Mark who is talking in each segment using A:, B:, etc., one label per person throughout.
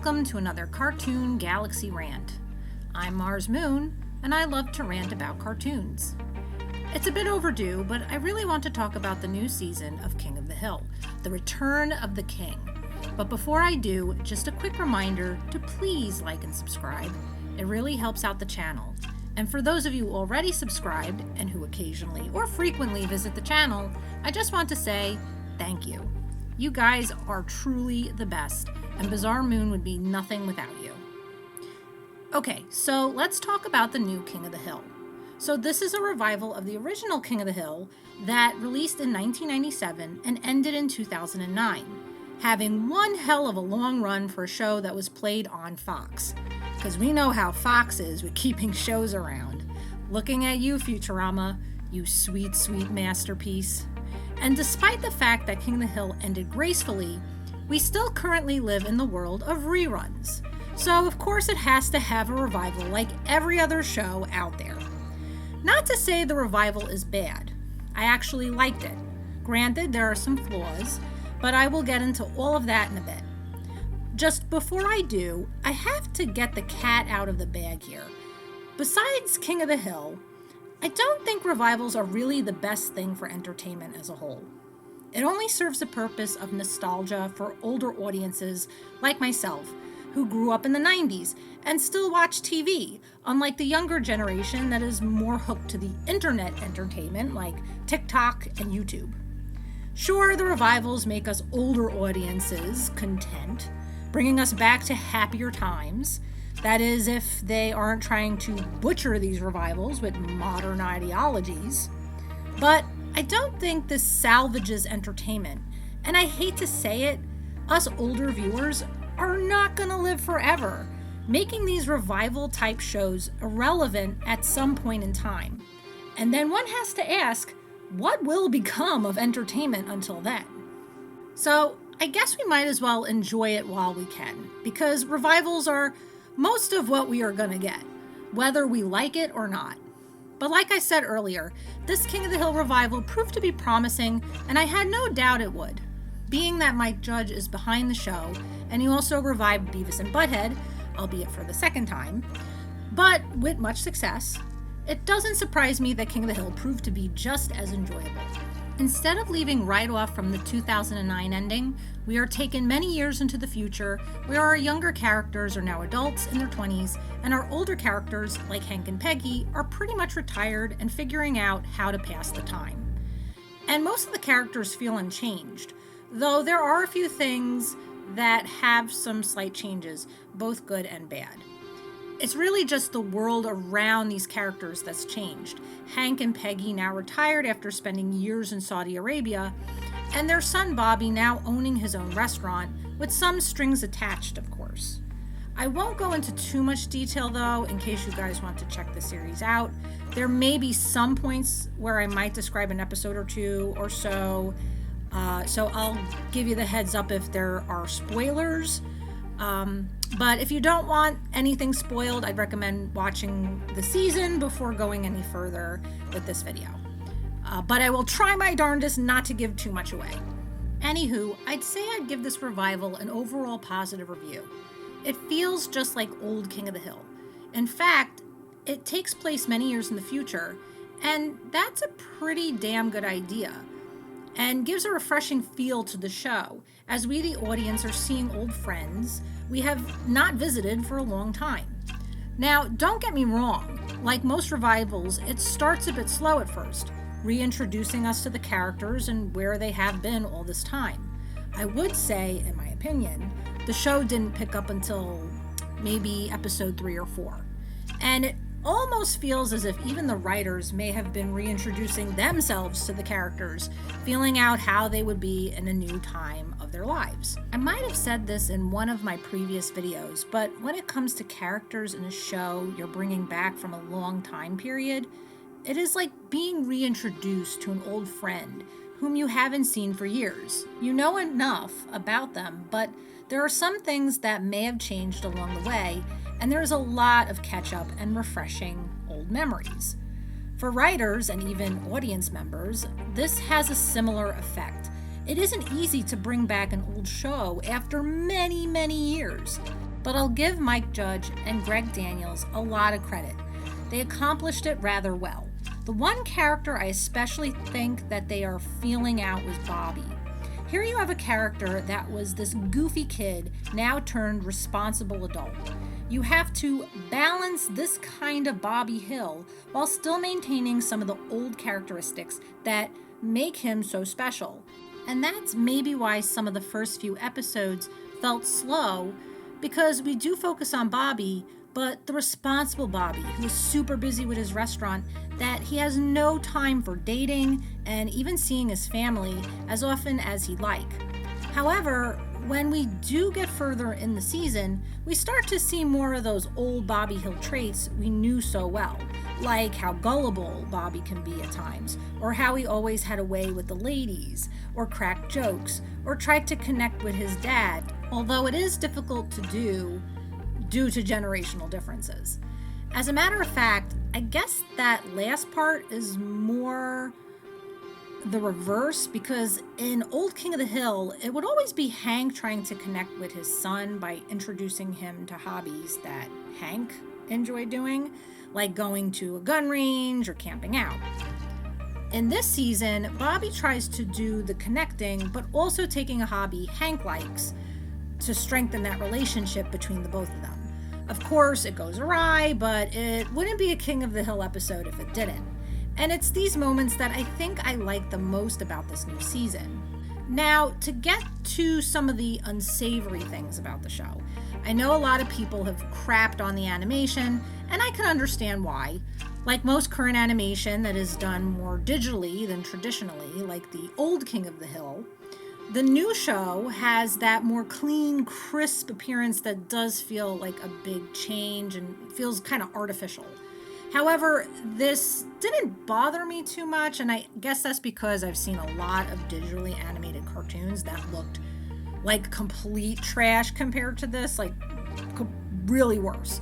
A: welcome to another Cartoon Galaxy Rant. I'm Mars Moon, and I love to rant about cartoons. It's a bit overdue, but I really want to talk about the new season of King of the Hill, The Return of the King. But before I do, just a quick reminder to please like and subscribe. It really helps out the channel. And for those of you already subscribed and who occasionally or frequently visit the channel, I just want to say thank you. You guys are truly the best, and Bizarre Moon would be nothing without you. Okay, so let's talk about the new King of the Hill. So this is a revival of the original King of the Hill that released in 1997 and ended in 2009, having one hell of a long run for a show that was played on Fox. Because we know how Fox is with keeping shows around. Looking at you, Futurama, you sweet, sweet masterpiece. And despite the fact that King of the Hill ended gracefully, we still currently live in the world of reruns. So of course it has to have a revival like every other show out there. Not to say the revival is bad. I actually liked it. Granted, there are some flaws, but I will get into all of that in a bit. Just before I do, I have to get the cat out of the bag here. Besides King of the Hill, I don't think revivals are really the best thing for entertainment as a whole. It only serves the purpose of nostalgia for older audiences like myself, who grew up in the 90s and still watch TV, unlike the younger generation that is more hooked to the internet entertainment like TikTok and YouTube. Sure, the revivals make us older audiences content, bringing us back to happier times. That is, if they aren't trying to butcher these revivals with modern ideologies. But I don't think this salvages entertainment. And I hate to say it, us older viewers are not going to live forever, making these revival type shows irrelevant at some point in time. And then one has to ask, what will become of entertainment until then? So I guess we might as well enjoy it while we can, because revivals are most of what we are going to get, whether we like it or not. But like I said earlier, this King of the Hill revival proved to be promising, and I had no doubt it would, being that Mike Judge is behind the show, and he also revived Beavis and Butthead, albeit for the second time. But with much success, it doesn't surprise me that King of the Hill proved to be just as enjoyable. Instead of leaving right off from the 2009 ending, we are taken many years into the future, where our younger characters are now adults in their 20s, and our older characters, like Hank and Peggy, are pretty much retired and figuring out how to pass the time. And most of the characters feel unchanged, though there are a few things that have some slight changes, both good and bad. It's really just the world around these characters that's changed. Hank and Peggy now retired after spending years in Saudi Arabia, and their son Bobby now owning his own restaurant, with some strings attached, of course. I won't go into too much detail though, in case you guys want to check the series out. There may be some points where I might describe an episode or two or so, so I'll give you the heads up if there are spoilers. But if you don't want anything spoiled, I'd recommend watching the season before going any further with this video. But I will try my darndest not to give too much away. Anywho, I'd say I'd give this revival an overall positive review. It feels just like old King of the Hill. In fact, it takes place many years in the future, and that's a pretty damn good idea, and gives a refreshing feel to the show, as we, the audience, are seeing old friends we have not visited for a long time. Now, don't get me wrong, like most revivals, it starts a bit slow at first, reintroducing us to the characters and where they have been all this time. I would say, in my opinion, the show didn't pick up until maybe episode 3 or 4. And it almost feels as if even the writers may have been reintroducing themselves to the characters, feeling out how they would be in a new time of their lives. I might have said this in one of my previous videos, but when it comes to characters in a show you're bringing back from a long time period, it is like being reintroduced to an old friend whom you haven't seen for years. You know enough about them, but there are some things that may have changed along the way, and there's a lot of catch-up and refreshing old memories. For writers and even audience members, this has a similar effect. It isn't easy to bring back an old show after many, many years. but I'll give Mike Judge and Greg Daniels a lot of credit. They accomplished it rather well. The one character I especially think that they are feeling out was Bobby. Here you have a character that was this goofy kid, now turned responsible adult. You have to balance this kind of Bobby Hill while still maintaining some of the old characteristics that make him so special. And that's maybe why some of the first few episodes felt slow, because we do focus on Bobby, but the responsible Bobby, who is super busy with his restaurant, that he has no time for dating and even seeing his family as often as he'd like. However, when we do get further in the season, we start to see more of those old Bobby Hill traits we knew so well, like how gullible Bobby can be at times, or how he always had a way with the ladies, or cracked jokes, or tried to connect with his dad, although it is difficult to do due to generational differences. As a matter of fact, I guess that last part is more the reverse, because in Old King of the Hill, it would always be Hank trying to connect with his son by introducing him to hobbies that Hank enjoyed doing, like going to a gun range or camping out. In this season, Bobby tries to do the connecting, but also taking a hobby Hank likes to strengthen that relationship between the both of them. Of course, it goes awry, but it wouldn't be a King of the Hill episode if it didn't. And it's these moments that I think I like the most about this new season. Now, to get to some of the unsavory things about the show, I know a lot of people have crapped on the animation, and I can understand why. Like most current animation that is done more digitally than traditionally, like the old King of the Hill, the new show has that more clean, crisp appearance that does feel like a big change and feels kind of artificial. However, this didn't bother me too much, and I guess that's because I've seen a lot of digitally animated cartoons that looked like complete trash compared to this, like really worse.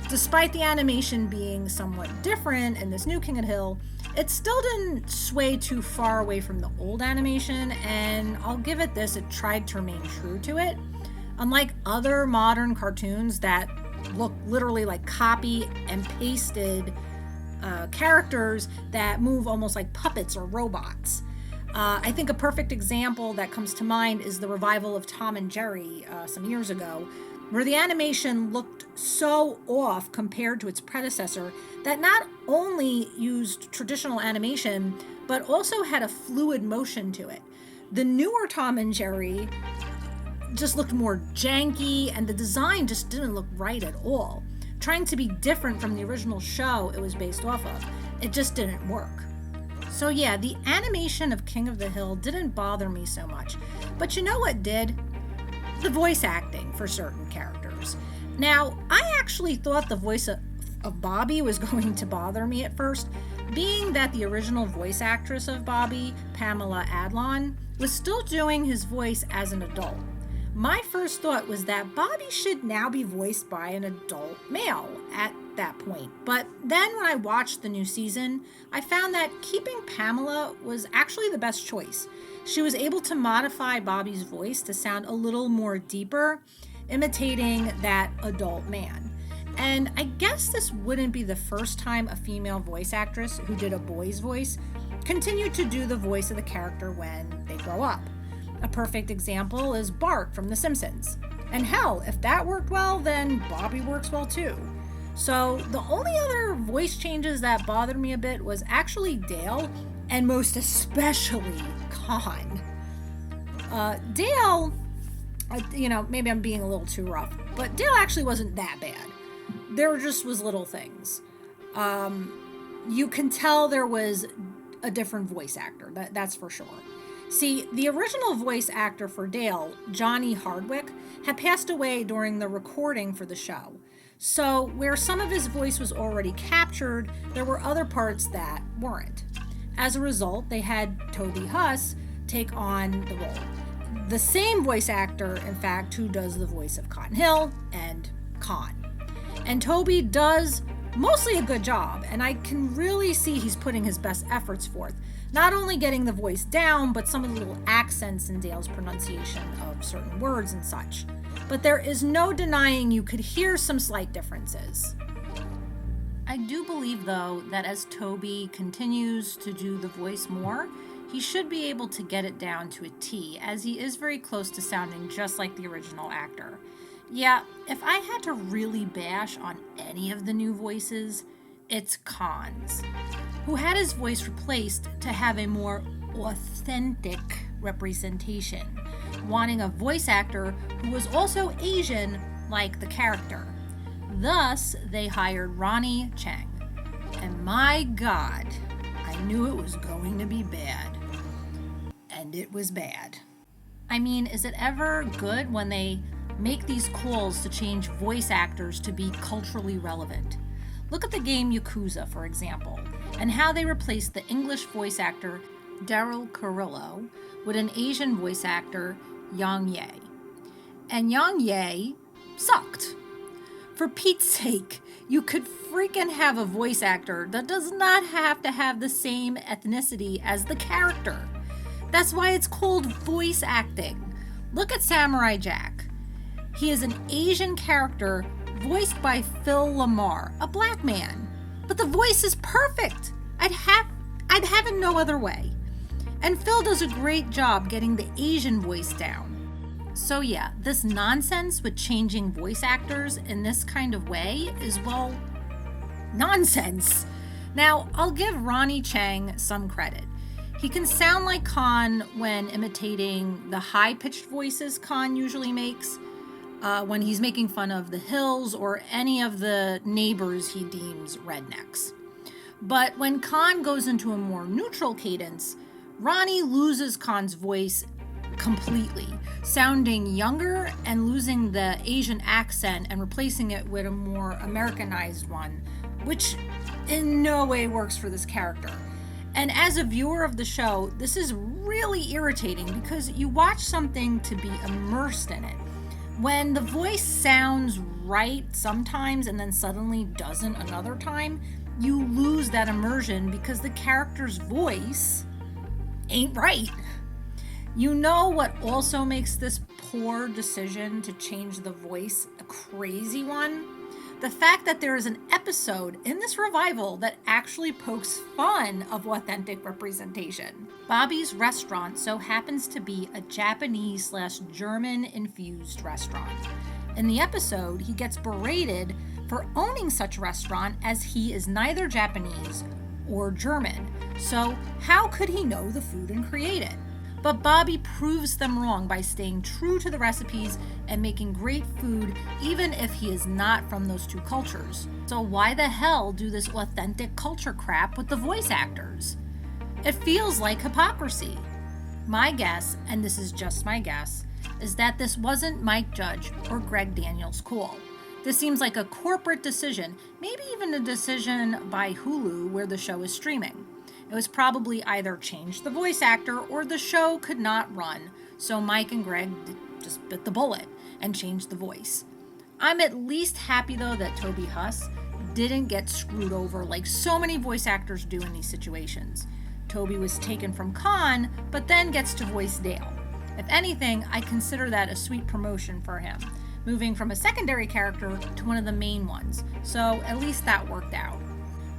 A: Despite the animation being somewhat different in this new King of the Hill, it still didn't sway too far away from the old animation, and I'll give it this, it tried to remain true to it. Unlike other modern cartoons that look literally like copy and pasted characters that move almost like puppets or robots. I think a perfect example that comes to mind is the revival of Tom and Jerry some years ago, where the animation looked so off compared to its predecessor that not only used traditional animation, but also had a fluid motion to it. The newer Tom and Jerry just looked more janky, and the design just didn't look right at all. Trying to be different from the original show it was based off of, it just didn't work. So yeah, the animation of King of the Hill didn't bother me so much. But you know what did? The voice acting for certain characters. Now, I actually thought the voice of Bobby was going to bother me at first, being that the original voice actress of Bobby, Pamela Adlon, was still doing his voice as an adult. My first thought was that Bobby should now be voiced by an adult male at that point. But then when I watched the new season, I found that keeping Pamela was actually the best choice. She was able to modify Bobby's voice to sound a little more deeper, imitating that adult man. And I guess this wouldn't be the first time a female voice actress who did a boy's voice continued to do the voice of the character when they grow up. A perfect example is Bart from The Simpsons. And hell, if that worked well, then Bobby works well too. So the only other voice changes that bothered me a bit was actually Dale, and most especially Con. Dale, maybe I'm being a little too rough, but Dale actually wasn't that bad. There just was little things. You can tell there was a different voice actor, that's for sure. See, the original voice actor for Dale, Johnny Hardwick, had passed away during the recording for the show. So where some of his voice was already captured, there were other parts that weren't. As a result, they had Toby Huss take on the role. The same voice actor, in fact, who does the voice of Cotton Hill and Con. And Toby does mostly a good job, and I can really see he's putting his best efforts forth. Not only getting the voice down, but some of the little accents in Dale's pronunciation of certain words and such. but there is no denying you could hear some slight differences. I do believe, though, that as Toby continues to do the voice more, he should be able to get it down to a T, as he is very close to sounding just like the original actor. Yeah, if I had to really bash on any of the new voices, it's Khan's, who had his voice replaced to have a more authentic representation, wanting a voice actor who was also Asian like the character. Thus, they hired Ronny Chieng. And my God, I knew it was going to be bad. And it was bad. I mean, is it ever good when they make these calls to change voice actors to be culturally relevant? Look at the game Yakuza, for example, and how they replaced the English voice actor Daryl Carrillo with an Asian voice actor, Yang Ye. And Yang Ye sucked. For Pete's sake, you could freaking have a voice actor that does not have to have the same ethnicity as the character. That's why it's called voice acting. Look at Samurai Jack. He is an Asian character voiced by Phil LaMarr, a black man. But the voice is perfect. I'd have it no other way. And Phil does a great job getting the Asian voice down. So yeah, this nonsense with changing voice actors in this kind of way is, well, nonsense. Now, I'll give Ronny Chieng some credit. He can sound like Khan when imitating the high-pitched voices Khan usually makes, when he's making fun of the Hills or any of the neighbors he deems rednecks. But when Khan goes into a more neutral cadence, Ronny loses Khan's voice completely, sounding younger and losing the Asian accent and replacing it with a more Americanized one, which in no way works for this character. And as a viewer of the show, this is really irritating because you watch something to be immersed in it. When the voice sounds right sometimes and then suddenly doesn't another time, you lose that immersion because the character's voice ain't right. You know what also makes this poor decision to change the voice a crazy one? The fact that there is an episode in this revival that actually pokes fun of authentic representation. Bobby's restaurant so happens to be a Japanese/German infused restaurant. In the episode, he gets berated for owning such a restaurant as he is neither Japanese or German. So how could he know the food and create it? But Bobby proves them wrong by staying true to the recipes and making great food even if he is not from those two cultures. So why the hell do this authentic culture crap with the voice actors? It feels like hypocrisy. My guess, and this is just my guess, is that this wasn't Mike Judge or Greg Daniels' call. This seems like a corporate decision, maybe even a decision by Hulu where the show is streaming. It was probably either change the voice actor or the show could not run, so Mike and Greg just bit the bullet and changed the voice. I'm at least happy though that Toby Huss didn't get screwed over like so many voice actors do in these situations. Toby was taken from Khan, but then gets to voice Dale. If anything, I consider that a sweet promotion for him, moving from a secondary character to one of the main ones, so at least that worked out.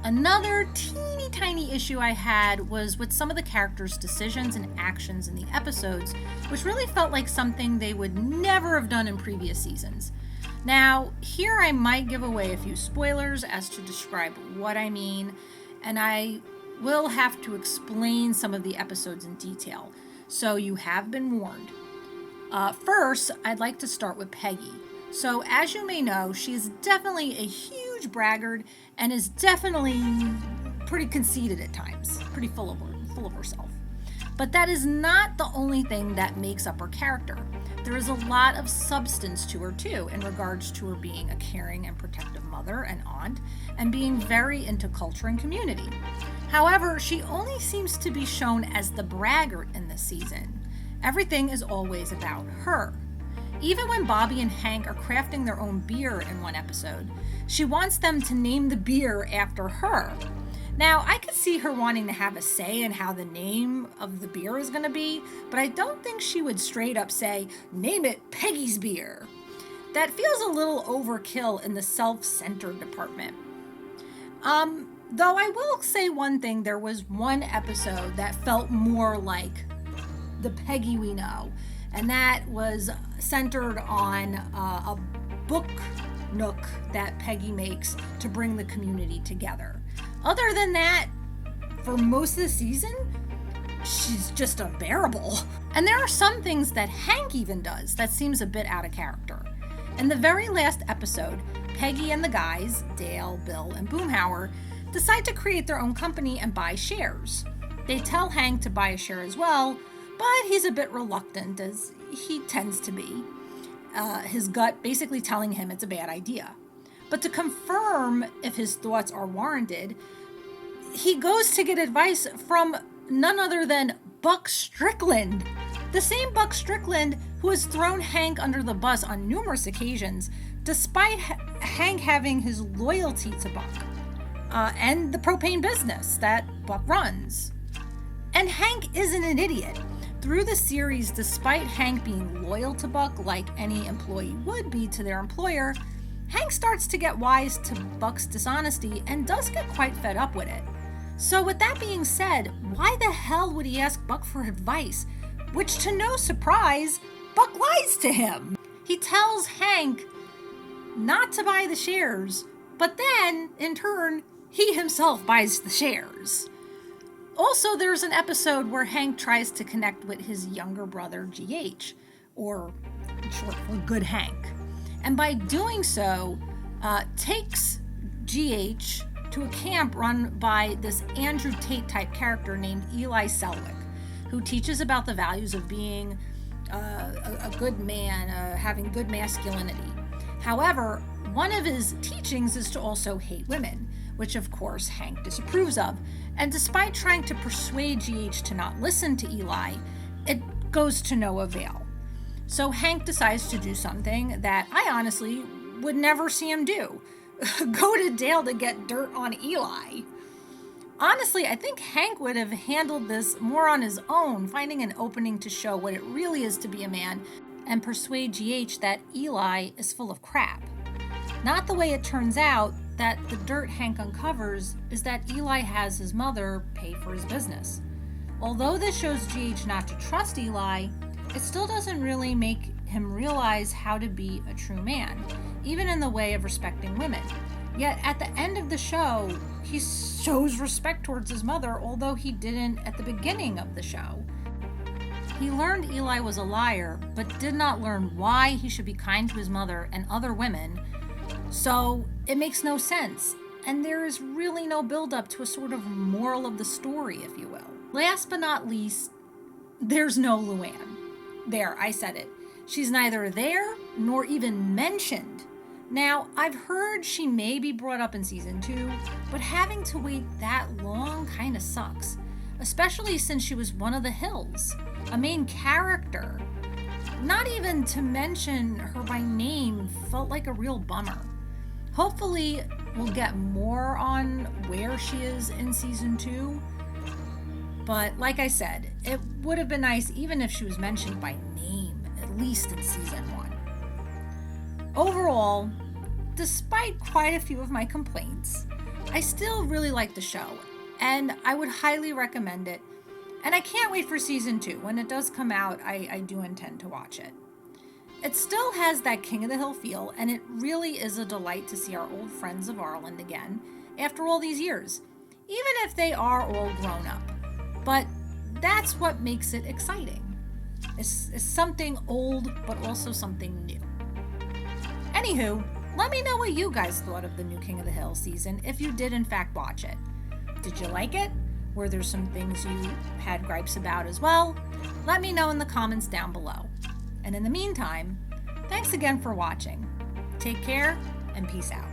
A: Another teeny tiny issue I had was with some of the characters' decisions and actions in the episodes, which really felt like something they would never have done in previous seasons. Now, here I might give away a few spoilers as to describe what I mean, and I will have to explain some of the episodes in detail, so you have been warned. First, I'd like to start with Peggy. So, as you may know, she is definitely a huge braggart and is definitely pretty conceited at times, pretty full of herself. But that is not the only thing that makes up her character. There is a lot of substance to her too, in regards to her being a caring and protective mother and aunt, and being very into culture and community. However, she only seems to be shown as the braggart in this season. Everything is always about her. Even when Bobby and Hank are crafting their own beer in one episode, she wants them to name the beer after her. Now, I could see her wanting to have a say in how the name of the beer is going to be, but I don't think she would straight up say, "Name it Peggy's beer." that feels a little overkill in the self-centered department. Though I will say one thing, there was one episode that felt more like the Peggy we know, and that was centered on a book nook that Peggy makes to bring the community together. Other than that, for most of the season, she's just unbearable. And there are some things that Hank even does that seems a bit out of character. In the very last episode, Peggy and the guys, Dale, Bill, and Boomhauer, decide to create their own company and buy shares. They tell Hank to buy a share as well, but he's a bit reluctant, as he tends to be. His gut basically telling him it's a bad idea. But to confirm if his thoughts are warranted, he goes to get advice from none other than Buck Strickland. The same Buck Strickland who has thrown Hank under the bus on numerous occasions, despite Hank having his loyalty to Buck and the propane business that Buck runs. And Hank isn't an idiot. Through the series, despite Hank being loyal to Buck like any employee would be to their employer, Hank starts to get wise to Buck's dishonesty and does get quite fed up with it. So with that being said, why the hell would he ask Buck for advice? Which, to no surprise, Buck lies to him. He tells Hank not to buy the shares, but then, in turn, he himself buys the shares. Also, there's an episode where Hank tries to connect with his younger brother, GH, or short for Good Hank. And by doing so, takes GH to a camp run by this Andrew Tate type character named Eli Selwick, who teaches about the values of being a good man, having good masculinity. However, one of his teachings is to also hate women, which of course Hank disapproves of. And despite trying to persuade GH to not listen to Eli, it goes to no avail. So Hank decides to do something that I honestly would never see him do. Go to Dale to get dirt on Eli. Honestly, I think Hank would have handled this more on his own, finding an opening to show what it really is to be a man and persuade GH that Eli is full of crap. Not the way it turns out that the dirt Hank uncovers is that Eli has his mother pay for his business. Although this shows GH not to trust Eli, it still doesn't really make him realize how to be a true man, even in the way of respecting women. Yet at the end of the show, he shows respect towards his mother, although he didn't at the beginning of the show. He learned Eli was a liar, but did not learn why he should be kind to his mother and other women, so it makes no sense, and there is really no build-up to a sort of moral of the story, if you will. Last but not least, there's no Luann. There, I said it. She's neither there nor even mentioned. Now, I've heard she may be brought up in season 2, but having to wait that long kind of sucks, especially since she was one of the Hills, a main character. Not even to mention her by name felt like a real bummer. Hopefully, we'll get more on where she is in season 2. But like I said, it would have been nice even if she was mentioned by name, at least in season 1. Overall, despite quite a few of my complaints, I still really like the show, and I would highly recommend it. And I can't wait for season 2. When it does come out, I do intend to watch it. It still has that King of the Hill feel, and it really is a delight to see our old friends of Arlen again after all these years, even if they are all grown up. But that's what makes it exciting. It's something old, but also something new. Anywho, let me know what you guys thought of the new King of the Hill season, if you did in fact watch it. Did you like it? Were there some things you had gripes about as well? Let me know in the comments down below. And in the meantime, thanks again for watching. Take care and peace out.